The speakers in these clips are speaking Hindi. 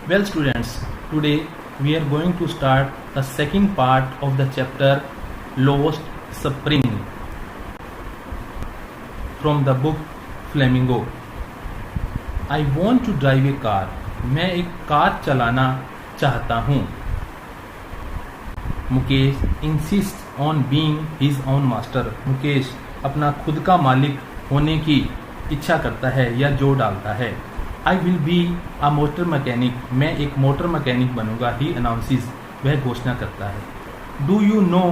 Well students, today we are going to start the second part of the chapter Lost Spring from the book Flamingo. I want to drive a car. मैं एक कार चलाना चाहता हूँ. Mukesh insists on being his own master. Mukesh अपना खुद का मालिक होने की इच्छा करता है या जोर डालता है. I will be a motor mechanic. मैं एक मोटर मैकेनिक बनूंगा. He announces. वह घोषणा करता है. Do you know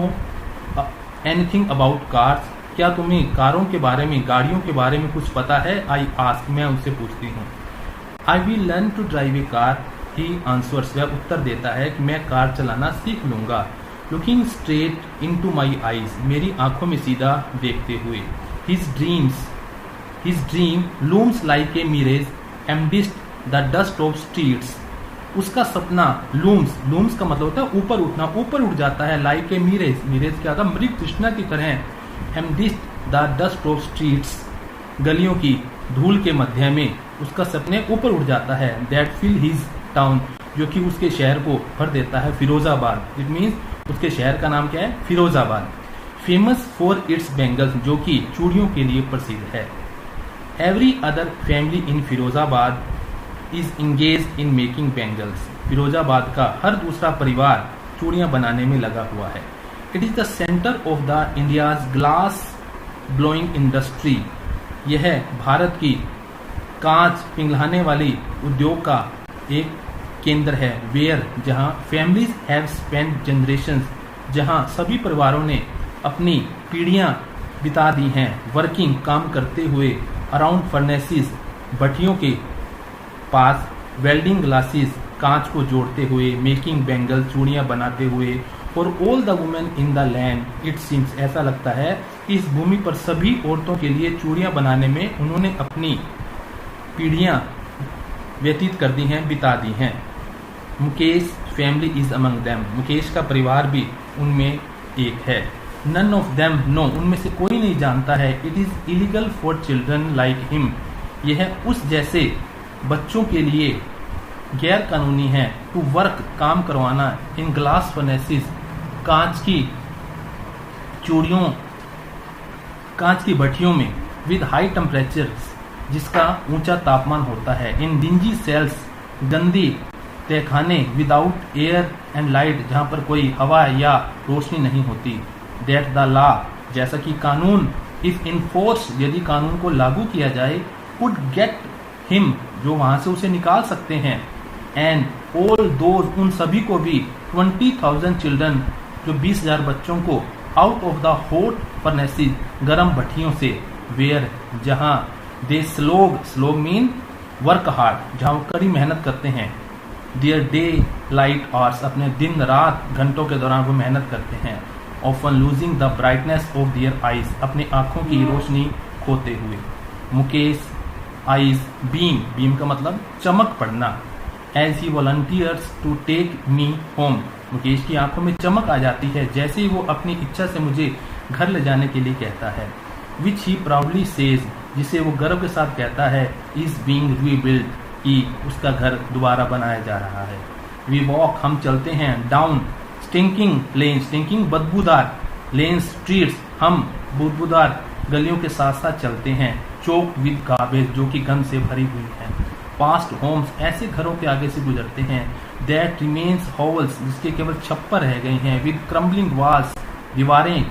anything about cars? क्या तुम्हें कारों के बारे में, गाड़ियों के बारे में कुछ पता है? I ask. मैं उससे पूछती हूँ. I will learn to drive a car. He answers. वह उत्तर देता है कि मैं कार चलाना सीख लूंगा. Looking straight into my eyes. मेरी आंखों में सीधा देखते हुए. His dream looms like a mirage amidst the dust of streets. उसका सपना looms का मतलब होता है ऊपर उठना, ऊपर उठ जाता है. like a mirage क्या था? मृग तृष्णा की तरह. amidst the dust of streets, गलियों की धूल के मध्य में उसका सपने ऊपर उठ जाता है. that fill his town, जो कि उसके शहर को भर देता है. फिरोजाबाद, इट मीन्स उसके शहर का नाम क्या है? Firozabad. Famous for its bangles, जो कि चूड़ियों के लिए प्रसिद्ध है. Every other family in Firozabad is engaged in making bangles. Firozabad का हर दूसरा परिवार चूड़ियां बनाने में लगा हुआ है. It is the center of the India's glass blowing industry. यह भारत की कांच पिघलाने वाली उद्योग का एक केंद्र है. Where, जहां families have spent generations, जहां सभी परिवारों ने अपनी पीढ़ियां बिता दी हैं. वर्किंग, काम करते हुए. अराउंड फर्नेसिस, भट्टियों के पास. वेल्डिंग ग्लासेस, कांच को जोड़ते हुए. मेकिंग बैंगल, चूड़ियां बनाते हुए. For all the women in the land it seems, ऐसा लगता है कि इस भूमि पर सभी औरतों के लिए चूड़ियां बनाने में उन्होंने अपनी पीढ़ियां व्यतीत कर दी हैं, बिता दी हैं. Mukesh family is among them, Mukesh का परिवार भी उनमें एक है. None of them know, उनमें से कोई नहीं जानता है. It is illegal for children like him, यह उस जैसे बच्चों के लिए गैर कानूनी है. To work, काम करवाना. In glass furnaces, कांच की चूड़ियों, कांच की भट्टियों में. With high temperatures, जिसका ऊंचा तापमान होता है. In dingy cells, गंदी तहखाने. Without air and light, जहाँ पर कोई हवा या रोशनी नहीं होती. That the law, जैसा कि कानून, if enforced, यदि कानून को लागू किया जाए, could get him, जो वहां से उसे निकाल सकते हैं. and all those, उन सभी को भी. 20,000 children, जो 20,000 बच्चों को. out of the hot furnaces, गर्म भट्टियों से. where, जहां they slog mean work hard, जहां वो कड़ी मेहनत करते हैं. their daylight hours, अपने दिन रात घंटों के दौरान वो मेहनत करते हैं. often losing the brightness of their eyes, अपने आंखों की रोशनी खोते हुए. मुकेश eyes beam का मतलब चमक पड़ना. as he volunteers to take me home, Mukesh की आंखों में चमक आ जाती है जैसे ही वो अपनी इच्छा से मुझे घर ले जाने के लिए कहता है. which he proudly says, जिसे वो गर्व के साथ कहता है, is being rebuilt, कि उसका घर दोबारा बनाया जा रहा है. we walk, हम चलते हैं. down स्टिंकिंग लेन, स्टिंकिंग बदबूदार. लेन स्ट्रीट्स, हम बदबूदार गलियों के साथ साथ चलते हैं. चोक विद गार्बेज, जो कि गंद से भरी हुई है. पास्ट होम्स, ऐसे घरों के आगे से गुजरते हैं. दैट रिमेन्स हॉवल्स, जिसके केवल छप्पर रह गए हैं. विद क्रम्बलिंग वॉल्स, दीवारें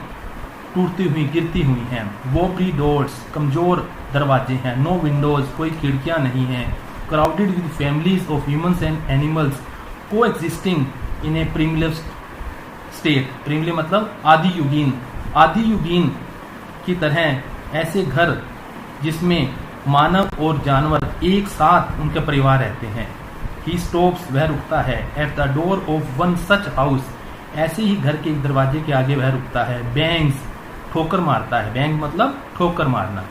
टूटती हुई गिरती हुई हैं. वोबली डोर्स, कमजोर दरवाजे हैं. नो विंडोज, कोई खिड़कियां नहीं हैं. Crowded with families of humans and animals coexisting in a primitive state. Primitive मतलब आदि युगीन की तरह ऐसे घर जिसमें मानव और जानवर एक साथ उनके परिवार रहते हैं. ही स्टॉप्स, वह रुकता है. At the door of one such house, ऐसे ही घर के एक दरवाजे के आगे वह रुकता है. बैंग्स, ठोकर मारता है. बैंग मतलब ठोकर मारना.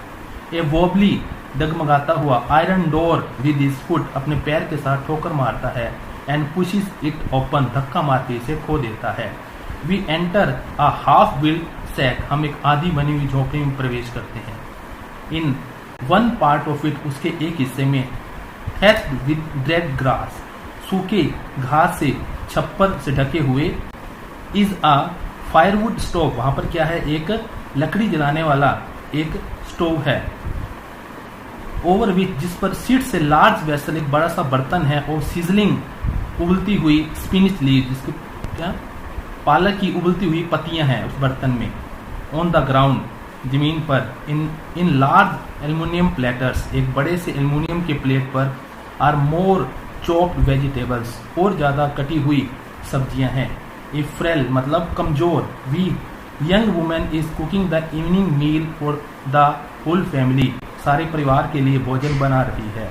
ए वोबली, डगमगाता हुआ. Iron door with his foot, अपने पैर के साथ ठोकर मारता है. एंड पुशेस इट ओपन, धक्का मार के इसे खो देता है. We enter a half built shack, हम एक आधी बनी हुई झोपड़ी में प्रवेश करते हैं. In one part of it, उसके एक हिस्से में. हैच्ड विद ड्रेड ग्रास, सूखे घास से छप्पर से ढके हुए। इज अ फायरवुड स्टोव, वहां पर क्या है, एक लकड़ी जलाने वाला एक स्टोव है। ओवर विच, जिस पर सीट से लार्ज वेसल, एक बड़ा सा बर्तन है। और सिजलिंग, उबलती हुई स्पिनिच लीव, जिसकी क्या पालक की उबलती हुई पत्तियां हैं उस बर्तन में। ऑन द ग्राउंड, जमीन पर। इन लार्ज एल्युमिनियम प्लेटर्स, एक बड़े से एल्युमिनियम के प्लेट पर। आर मोर चॉप्ड वेजिटेबल्स, और ज़्यादा कटी हुई सब्जियां हैं। ए फ्रेल, मतलब कमजोर, weak young women is cooking the evening meal for the whole family, सारे परिवार के लिए भोजन बना रही है।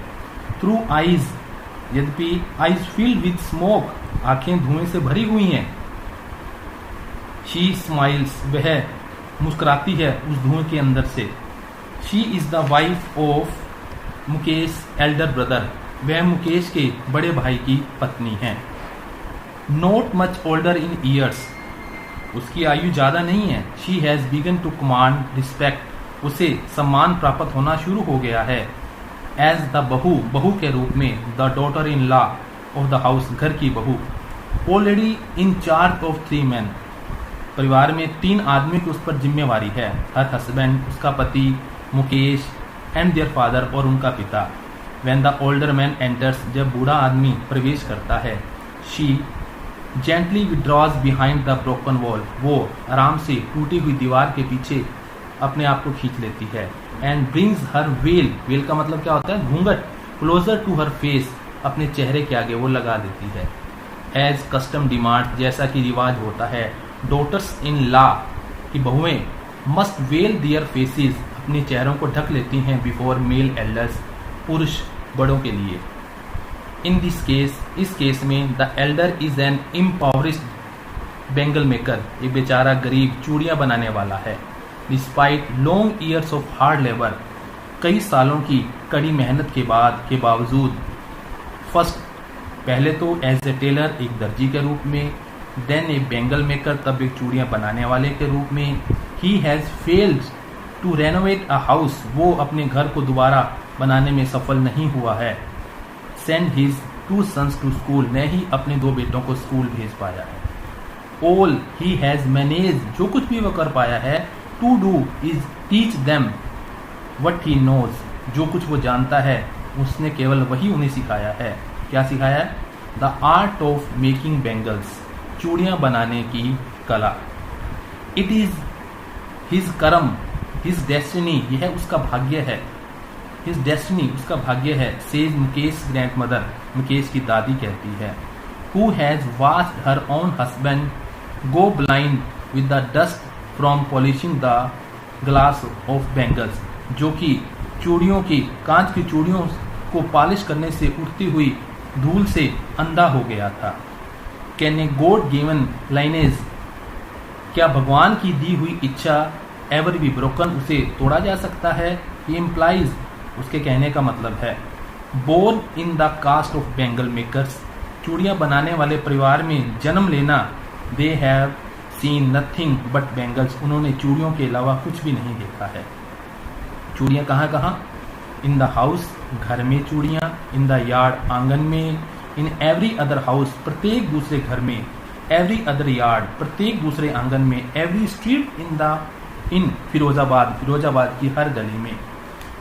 थ्रू आईज, यद्यपि आईज फिल्ड विद स्मोक, आंखें धुएं से भरी हुई हैं। शी स्माइल्स, वह मुस्कुराती है उस धुएं के अंदर से। She is the wife of Mukesh elder brother, वह मुकेश के बड़े भाई की पत्नी है। Not much older in years, उसकी आयु ज्यादा नहीं है। She has begun to command respect, उसे सम्मान प्राप्त होना शुरू हो गया है। एज द बहू, बहू के रूप में। The daughter in law of the house, घर की बहू। Already in charge of 3 men, परिवार में 3 आदमी की उस पर जिम्मेवारी है। हर हस्बैंड, उसका पति मुकेश, एंड देयर फादर, और उनका पिता। When the older man enters, जब बूढ़ा आदमी प्रवेश करता है। She gently withdraws behind the broken wall, वो आराम से टूटी हुई दीवार के पीछे अपने आप को खींच लेती है। And brings her well, well का मतलब क्या होता है, घूंघट, क्लोजर टू हर फेस, अपने चेहरे के आगे वो लगा देती है। एज कस्टम डिमांड, जैसा कि रिवाज होता है। डॉटर्स इन लॉ, की बहुएं मस्ट वेल दियर फेसेस, अपने चेहरों को ढक लेती हैं बिफोर मेल एल्डर्स, पुरुष बड़ों के लिए। इन दिस केस, इस केस में the elder is an impoverished bangle maker, ये बेचारा गरीब चूड़ियां बनाने वाला है। Despite long years of hard labour, कई सालों की कड़ी मेहनत के बावजूद। फर्स्ट, पहले तो एज ए टेलर, एक दर्जी के रूप में। देन ए बैंगल मेकर, तब एक चूड़ियां बनाने वाले के रूप में। He has failed to renovate a house, वो अपने घर को दोबारा बनाने में सफल नहीं हुआ है। Send his 2 sons to school, ने ही अपने 2 बेटों को स्कूल भेज पाया है। ऑल ही हैज मैनेज, जो कुछ भी वो कर पाया है। To do is teach them what he knows, जो कुछ वो जानता है उसने केवल वही उन्हें सिखाया है। क्या सिखाया है? The art of making bangles, चूड़ियां बनाने की कला। इट इज हिज कर्म, हिज डेस्टिनी, यह उसका भाग्य है। हिज डेस्टिनी, उसका भाग्य है। सेज मुकेश ग्रैंडमदर, मुकेश की दादी कहती है। Who has watched her own husband go blind with the dust from polishing the glass of bangles, जो कि चूड़ियों की, कांच की चूड़ियों को पॉलिश करने से उठती हुई धूल से अंधा हो गया था। Can a god given lineage, क्या भगवान की दी हुई इच्छा एवर बी ब्रोकन, उसे तोड़ा जा सकता है? ही इम्प्लाइज, उसके कहने का मतलब है। Born in the caste of bangle makers, चूड़ियां बनाने वाले परिवार में जन्म लेना। They have seen nothing but bangles, उन्होंने चूड़ियों के अलावा कुछ भी नहीं देखा है। चूड़ियां कहाँ कहाँ? इन द हाउस, घर में चूड़ियां। इन द यार्ड, आंगन में। इन एवरी अदर हाउस, प्रत्येक दूसरे घर में। एवरी अदर यार्ड, प्रत्येक दूसरे आंगन में। Every street in Firozabad, Firozabad की हर गली में।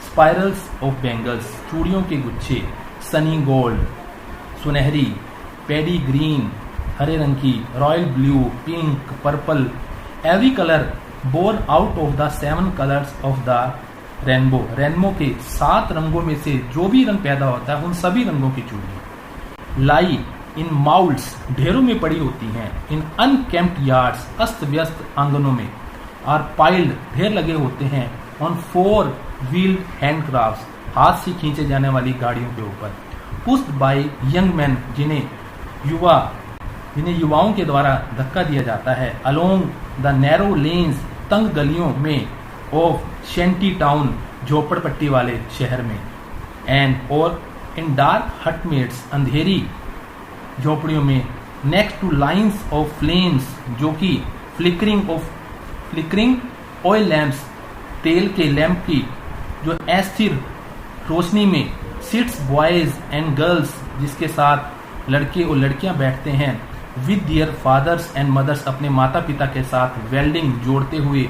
स्पाइरल्स ऑफ बैंगल्स, चूड़ियों के गुच्छे। सनी गोल्ड, सुनहरी। पेडी ग्रीन, हरे रंग की। Royal blue, pink, purple. Every colour born out of the 7 colors of the rainbow, rainbow के 7 रंगों में से जो भी रंग पैदा होता है उन सभी रंगों की चूड़ियां। लाई इन माउल्ड्स, ढेरों में पड़ी होती हैं। इन अनकेम्प्ड यार्ड्स, अस्त व्यस्त आंगनों में। आर पाइल्ड, ढेर लगे होते हैं। ऑन 4 व्हील्ड हैंडक्राफ्ट्स, हाथ से खींचे जाने वाली गाड़ियों के ऊपर। पुश्ड बाय यंग मैन, जिन्हें युवाओं के द्वारा धक्का दिया जाता है। अलोंग द नैरो लेन्स, तंग गलियों में। ऑफ शेंटी टाउन, झोपड़पट्टी वाले शहर में। एंड और इन डार्क हटमेट्स, अंधेरी झोपड़ियों में। Next two lines of flames, जो कि फ्लिकरिंग ऑयल लैंप्स, तेल के लैंप की जो अस्थिर रोशनी में। सिट्स बॉयज एंड गर्ल्स, जिसके साथ लड़के और लड़कियां बैठते हैं with their fathers and mothers, अपने माता पिता के साथ वेल्डिंग जोड़ते हुए,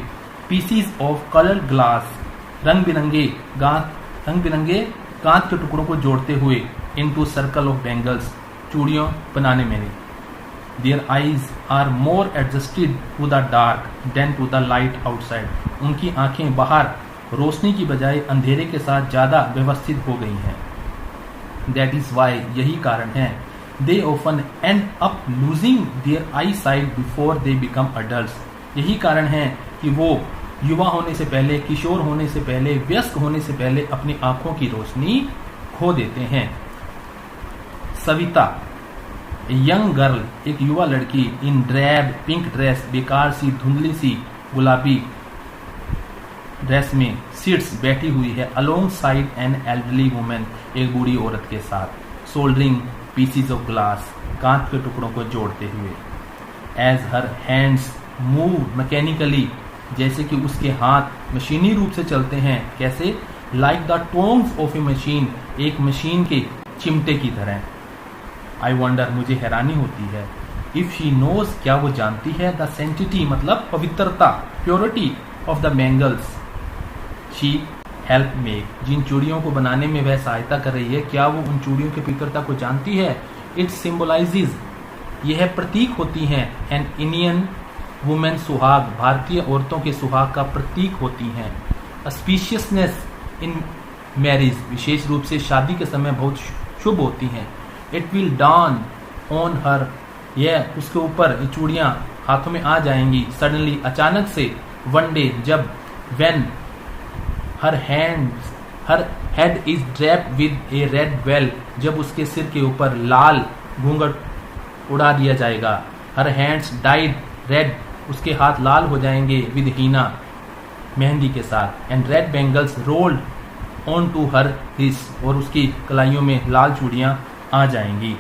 पीसीज ऑफ कलर ग्लास, रंग बिरंगे कांच के टुकड़ों को जोड़ते हुए, इनटू सर्कल ऑफ बैंगल्स, चूड़ियों बनाने में। Their eyes are more adjusted to the dark than to the light outside, उनकी आंखें बाहर रोशनी की बजाय अंधेरे के साथ ज्यादा व्यवस्थित हो गई हैं। दैट इज वाई, यही कारण है, they often end up losing their eyesight before they become adults, यही कारण है कि वो युवा होने से पहले, किशोर होने से पहले, वयस्क होने से पहले अपनी आंखों की रोशनी खो देते हैं। सविता, यंग गर्ल, एक युवा लड़की, इन ड्रैब पिंक ड्रेस, बेकार सी धुंधली सी गुलाबी ड्रेस में, सीट्स बैठी हुई है, along side an elderly women, एक बूढ़ी औरत के साथ, सोल्डरिंग पीसीज ऑफ ग्लास, कांच के टुकड़ों को जोड़ते हुए। As her hands move mechanically, जैसे कि उसके हाथ मशीनी रूप से चलते हैं। कैसे? Like the tongs of a machine, एक मशीन के चिमटे की तरह। आई वंडर, मुझे हैरानी होती है, इफ शी नोज, क्या वो जानती है, द सेंटिटी मतलब पवित्रता, purity of the bangles she help make, जिन चूड़ियों को बनाने में वह सहायता कर रही है, क्या वो उन चूड़ियों की पवित्रता को जानती है? इट सिंबलाइजेज, यह प्रतीक होती हैं, एन इंडियन वुमेन सुहाग, भारतीय औरतों के सुहाग का प्रतीक होती हैं। स्पीशियसनेस इन मैरिज, विशेष रूप से शादी के समय बहुत शुभ होती हैं। It will dawn on her, यह उसके ऊपर चूड़ियां हाथों में आ जाएंगी। सडनली, अचानक से, वन डे, जब, when her head is draped with A red well, जब उसके सिर के ऊपर लाल घूंघट उड़ा दिया जाएगा। हर हैंड्स डाइड रेड, उसके हाथ लाल हो जाएंगे, विद हीना, मेहंदी के साथ, and red bangles rolled on to her his, और उसकी कलाइयों में लाल चूड़ियां आ जाएंगी।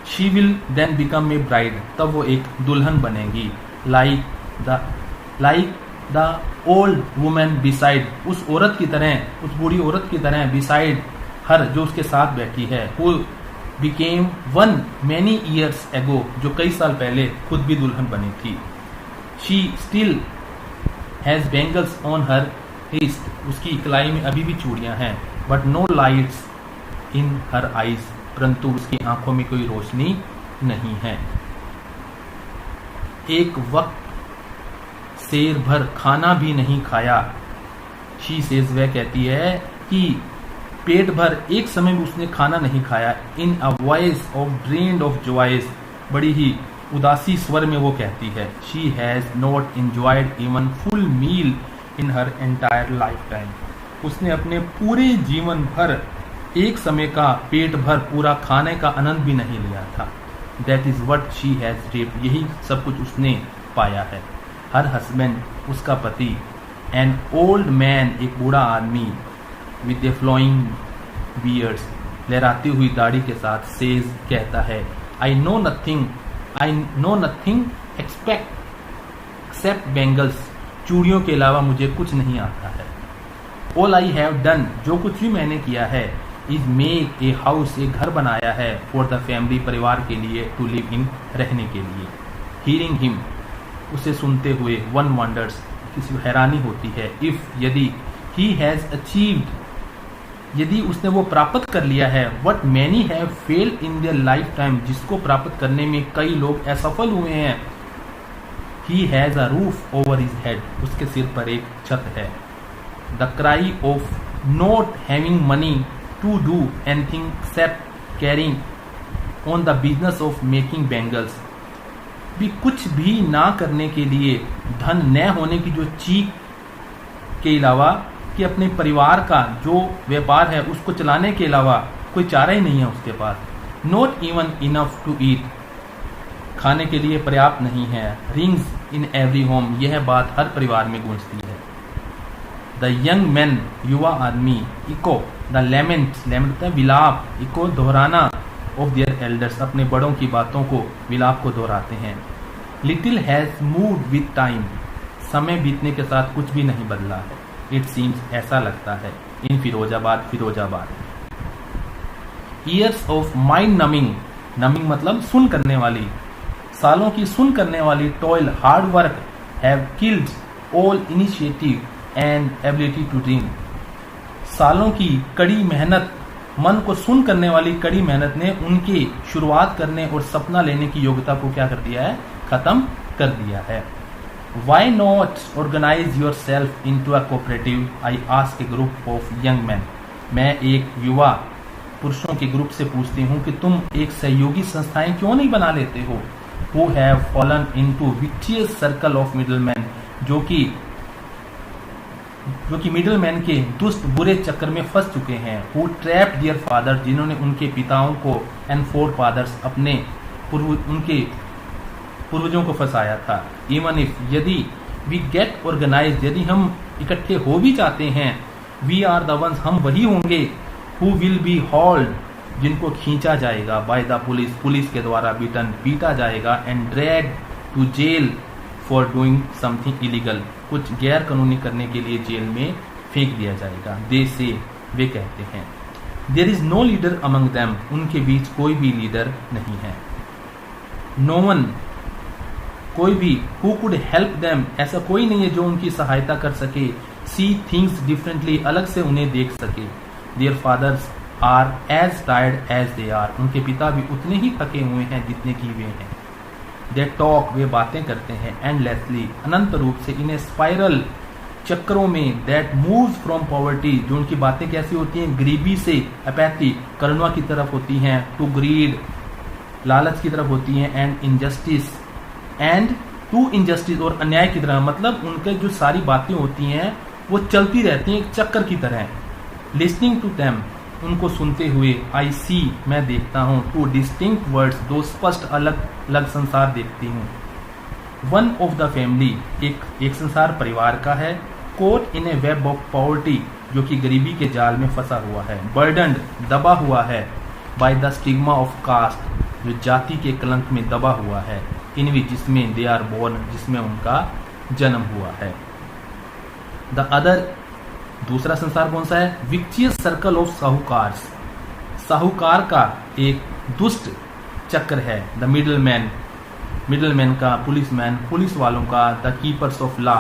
She will then become a bride, तब वो एक दुल्हन बनेगी। Like the old women beside, उस औरत की तरह, उस बूढ़ी औरत की तरह, बिसाइड हर, जो उसके साथ बैठी है। Who became one many years ago, जो कई साल पहले खुद भी दुल्हन बनी थी। She still has bangles on her wrist, उसकी कलाई में अभी भी चूड़ियां हैं। But no lights in her eyes, परंतु उसकी आंखों में कोई रोशनी नहीं है। एक वक्त शेर भर खाना भी नहीं खाया। शी सेज, वह कहती है कि पेट भर एक समय भी उसने खाना नहीं खाया। In a voice of drained of joys, बड़ी ही उदासी स्वर में वो कहती है। She has not enjoyed even full meal in her entire lifetime, उसने अपने पूरे जीवन भर एक समय का पेट भर पूरा खाने का आनंद भी नहीं लिया था। That is what she has ripped, यही सब कुछ उसने पाया है। हर हस्बैंड, उसका पति, एन ओल्ड मैन, एक बूढ़ा आदमी, विद ए फ्लोइंग बियर्ड्स, लहराती हुई दाढ़ी के साथ, सेज, कहता है, I know nothing accept bangles, चूड़ियों के अलावा मुझे कुछ नहीं आता है। ऑल आई हैव डन, जो कुछ भी मैंने किया है, इज मेक ए हाउस, एक घर बनाया है, फॉर द फैमिली, परिवार के लिए, टू लिव इन, रहने के लिए। हियरिंग हिम, उसे सुनते हुए, वन वंडर्स, किसी को हैरानी होती है, इफ, यदि, ही हैज अचीव्ड, यदि उसने वो प्राप्त कर लिया है, what many have failed in their lifetime, जिसको प्राप्त करने में कई लोग असफल हुए हैं। He has a roof over his head, उसके सिर पर एक छत है। The cry of not having money to do anything except carrying on the business of making bangles, भी कुछ भी ना करने के लिए, धन न होने की जो चीख के अलावा, कि अपने परिवार का जो व्यापार है उसको चलाने के अलावा कोई चारा ही नहीं है उसके पास। Not even enough to eat, खाने के लिए पर्याप्त नहीं है। रिंग्स इन एवरी होम, यह बात हर परिवार में गूंजती है। द यंग मैन, युवा आदमी, इको द लेमेंट, लेमेंट है विलाप, इको दोहराना, ऑफ देयर एल्डर्स, अपने बड़ों की बातों को, विलाप को दोहराते हैं। Little has moved with time, समय बीतने के साथ कुछ भी नहीं बदला है। इट सीम्स, ऐसा लगता है। In Firozabad, Firozabad. Years of mind numbing, numbing मतलब सुन करने वाली, सालों की सुन करने वाली toil hard work have killed all initiative and ability to dream. सालों की कड़ी मेहनत, मन को सुन करने वाली कड़ी मेहनत ने उनके शुरुआत करने और सपना लेने की योग्यता को क्या कर दिया है, खत्म कर दिया है। Why not organize yourself into a cooperative? I ask a group of young men. मैं एक युवा पुरुषों के ग्रुप से पूछती हूँ कि तुम एक सहयोगी संस्थाएं क्यों नहीं बना लेते हो? Who have fallen into vicious circle of middlemen, जो कि मिडलमैन के दुष्ट बुरे चक्कर में फंस चुके हैं। Who trapped their father, जिन्होंने उनके पिताओं को and forefathers, अपने उनके पूर्वजों को फंसाया था। Even if, यदि we get organized, यदि हम इकट्ठे हो भी जाते हैं, we are the ones, हम वही होंगे who will be hauled, जिनको खींचा जाएगा by the police, पुलिस के द्वारा पीटा जाएगा and dragged to jail for doing something illegal, कुछ गैर कानूनी करने के लिए जेल में फेंक दिया जाएगा। They say, वे कहते हैं, there is no leader among them, उनके बीच कोई भी लीडर नहीं है। No one, कोई भी who could help them, ऐसा कोई नहीं है जो उनकी सहायता कर सके। See things differently, अलग से उन्हें देख सके। Their fathers are as tired as they are, उनके पिता भी उतने ही थके हुए हैं जितने की वे हैं। They talk, वे बातें करते हैं endlessly, अनंत रूप से, इन स्पाइरल, चक्रों में, that moves from poverty, जो उनकी बातें कैसी होती हैं, गरीबी से, apathy, करुणा की तरफ होती हैं, to greed, लालच की तरफ होती हैं, and injustice, and to injustice, और अन्याय की तरह, मतलब उनके जो सारी बातें होती हैं वो चलती रहती हैं एक चक्कर की तरह। Listening to them, उनको सुनते हुए, I see, मैं देखता हूँ, टू डिस्टिंक्ट वर्ड्स, दो स्पष्ट अलग अलग संसार देखती हूँ। वन ऑफ द फैमिली, एक संसार परिवार का है। Caught in a web of poverty, जो कि गरीबी के जाल में फंसा हुआ है। बर्डन्ड, दबा हुआ है। By the stigma of caste, जो जाति के कलंक में दबा हुआ है। इन विच, जिसमें दे आर बोर्न, जिसमें उनका जन्म हुआ है। द अदर, दूसरा संसार कौन सा है? विक्चियस सर्कल ऑफ साहूकार्स, साहूकार का एक दुष्ट चक्र है। द मिडलमैन, मिडलमैन का, पुलिसमैन, पुलिस वालों का। द कीपर्स ऑफ लॉ,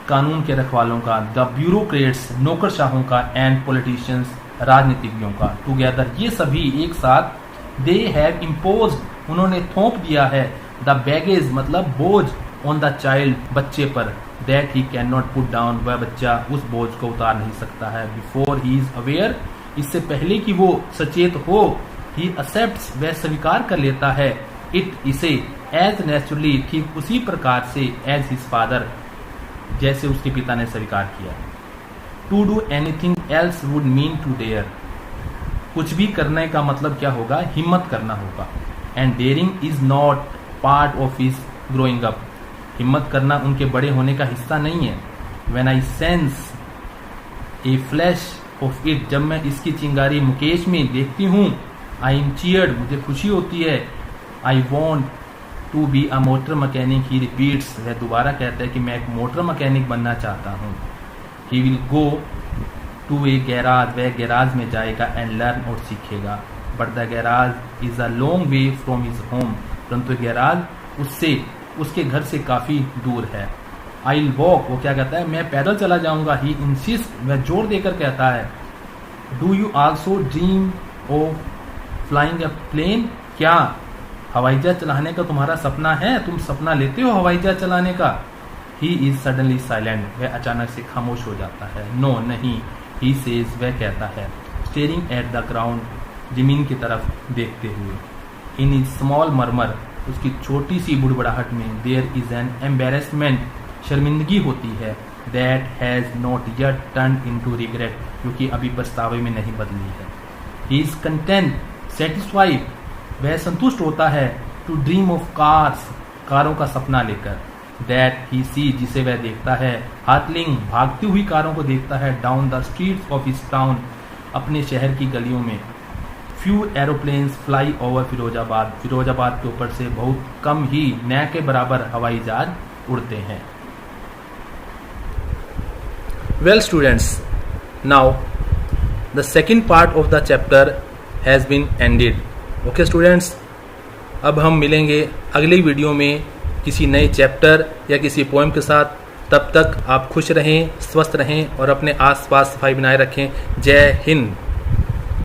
कानून के रखवालों का। द ब्यूरोक्रेट्स, नौकरशाहों का। एंड पॉलिटिशियंस, राजनीतिज्ञों का। टुगेदर, ये सभी एक साथ। दे हैव इम्पोज्ड, उन्होंने थोप दिया है। द बैगेज, मतलब बोझ, ऑन द चाइल्ड, बच्चे पर। That he can not put down, वह बच्चा उस बोझ को उतार नहीं सकता है। बिफोर ही इज अवेयर, इससे पहले कि वो सचेत हो। ही एक्सेप्ट्स, वह स्वीकार कर लेता है। इट, इसे। एज नेचुरली, ठीक उसी प्रकार से। एज हिज फादर, जैसे उसके पिता ने स्वीकार किया। To do anything else would mean to dare, कुछ भी करने का मतलब क्या होगा? हिम्मत करना होगा। And daring is not part of his growing up, हिम्मत करना उनके बड़े होने का हिस्सा नहीं है। When I sense a flash of it, जब मैं इसकी चिंगारी मुकेश में देखती हूँ, I am cheered, मुझे खुशी होती है। I want to be a motor mechanic, he repeats, वह दोबारा कहता है कि मैं एक मोटर मैकेनिक बनना चाहता हूँ। He will go to a garage, वह गैराज में जाएगा and learn, और सीखेगा। But the garage is a long way from his home, परंतु गैराज उससे, उसके घर से काफी दूर है। I'll walk, वो क्या कहता है? मैं पैदल चला जाऊंगा। He insists, वह जोर देकर कहता है। Do you also dream of flying a plane? क्या हवाई जहाज चलाने का तुम्हारा सपना है? तुम सपना लेते हो हवाई जहाज चलाने का? He is suddenly silent, वह अचानक से खामोश हो जाता है। No, नहीं। He says, वह कहता है, staring at the ground, जमीन की तरफ देखते हुए। In his small murmur, उसकी छोटी सी बुड़बड़ाहट में, देयर इज एन एम्बेरसमेंट, शर्मिंदगी होती है। That has not yet turn into regret, क्योंकि अभी पछतावे में नहीं बदली है। ही इज कंटेंट, सेटिस्फाइड, वह संतुष्ट होता है। टू ड्रीम ऑफ कार्स, कारों का सपना लेकर। दैट ही सी, जिसे वह देखता है। हार्टलिंग, भागती हुई कारों को देखता है। Down the streets of his town, अपने शहर की गलियों में। Few aeroplanes fly over Firozabad, Firozabad के ऊपर से बहुत कम ही न के बराबर हवाई जहाज उड़ते हैं। Well students, now the second part of the chapter has been ended. Okay students, अब हम मिलेंगे अगली वीडियो में किसी नए चैप्टर या किसी पोएम के साथ। तब तक आप खुश रहें, स्वस्थ रहें और अपने आसपास सफाई बनाए रखें। जय हिंद।